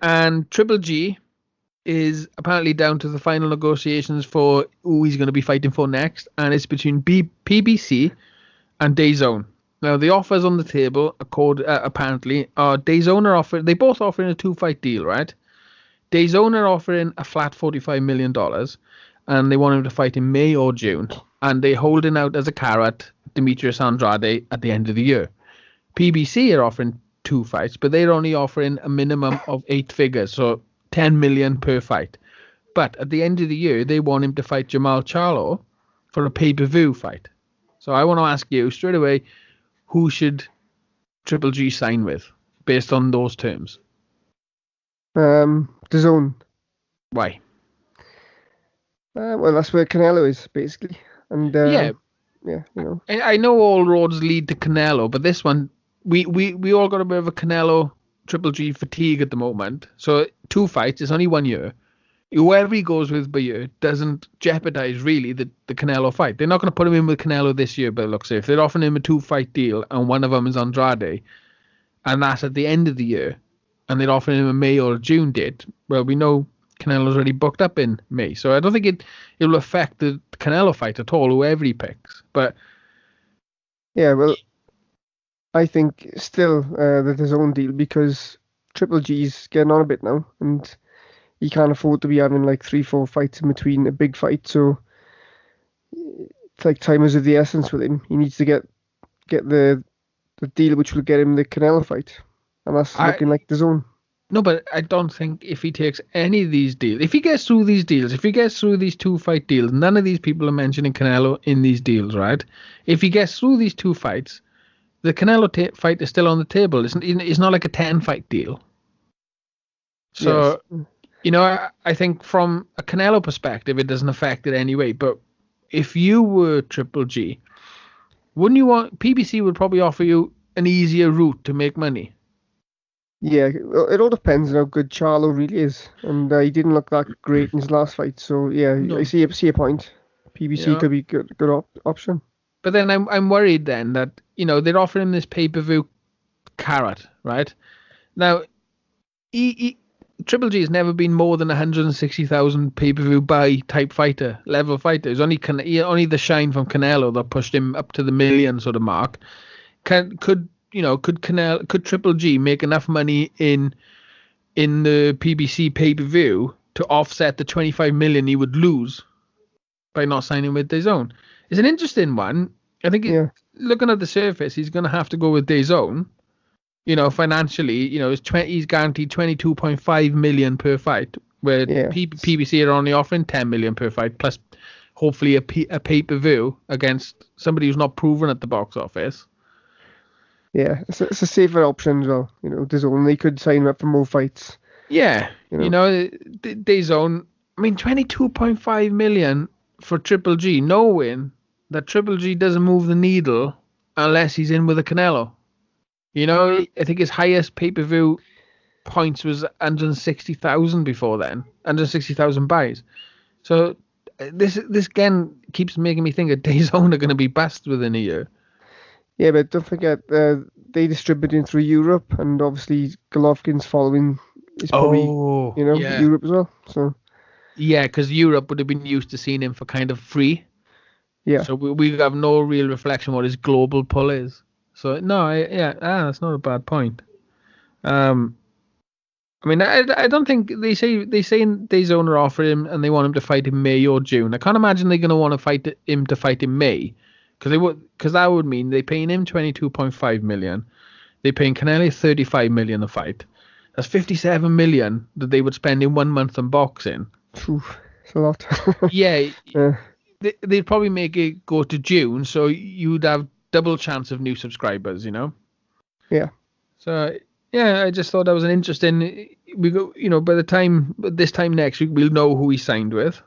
And Triple G is apparently down to the final negotiations for who he's going to be fighting for next, and it's between PBC and DAZN. Now the offers on the table, apparently, are DAZN are offering. They both offering a 2-fight deal, right? DAZN are offering a flat $45 million, and they want him to fight in May or June, and they're holding out as a carrot Demetrius Andrade at the end of the year. PBC are offering 2 fights, but they're only offering a minimum of 8 figures, so 10 million per fight. But at the end of the year, they want him to fight Jamal Charlo for a pay-per-view fight. So I want to ask you straight away, who should Triple G sign with based on those terms? DAZN. Why? Well, that's where Canelo is, basically. And yeah, I know all roads lead to Canelo, but this one, we all got a bit of a Canelo Triple G fatigue at the moment. So 2 fights, it's only 1 year. Whoever he goes with by year doesn't jeopardize really the Canelo fight. They're not going to put him in with Canelo this year, but look, if they're offering him a 2-fight deal and one of them is Andrade, and that's at the end of the year, and they're offering him a May or a June date, well, we know Canelo's already booked up in May, so I don't think it will affect the Canelo fight at all, whoever he picks. But yeah, well, I think still that his own deal, because Triple G's getting on a bit now, and he can't afford to be having like 3-4 fights in between a big fight. So it's like time is of the essence with him. He needs to get the deal which will get him the Canelo fight, and that's looking like DAZN. No, but I don't think if he takes any of these deals, if he gets through these deals, if he gets through these 2-fight deals, none of these people are mentioning Canelo in these deals, right? If he gets through these 2 fights, the Canelo fight is still on the table. It's not like a 10-fight deal. So, yes. I think from a Canelo perspective, it doesn't affect it anyway. But if you were Triple G, wouldn't you want... PBC would probably offer you an easier route to make money. Yeah, it all depends on how good Charlo really is. And he didn't look that great in his last fight. So, yeah, no. I see a point. PBC could be a good option. But then I'm worried then that, they're offering him this pay-per-view carrot, right? Now, Triple G has never been more than 160,000 pay-per-view buy type fighter, level fighter. It's only the shine from Canelo that pushed him up to the million sort of mark. Could Triple G make enough money in the PBC pay-per-view to offset the 25 million he would lose by not signing with DAZN? It's an interesting one. I think looking at the surface, he's going to have to go with DAZN. Financially, he's guaranteed 22.5 million per fight, where PBC are only offering 10 million per fight, plus hopefully a pay-per-view against somebody who's not proven at the box office. Yeah, it's a safer option as well. DAZN, they could sign him up for more fights. Yeah, DAZN, 22.5 million for Triple G, knowing that Triple G doesn't move the needle unless he's in with a Canelo. I think his highest pay-per-view points was 160,000 before then, 160,000 buys. So this again keeps making me think that DAZN are going to be bust within a year. Yeah, but don't forget, they distributing through Europe, and obviously Golovkin's following is probably, Europe as well. So yeah, because Europe would have been used to seeing him for kind of free. Yeah. So we have no real reflection what his global pull is. So no, that's not a bad point. I don't think they say DAZN are offering him and they want him to fight in May or June. I can't imagine they're going to want to fight in May, because that would mean they're paying him 22.5 million. They're paying Canelo 35 million a fight. That's 57 million that they would spend in 1 month on boxing. It's a lot. Yeah. They'd probably make it go to June, so you'd have double chance of new subscribers, Yeah. So I just thought that was an interesting. We go, by the time this time next week, we'll know who he signed with.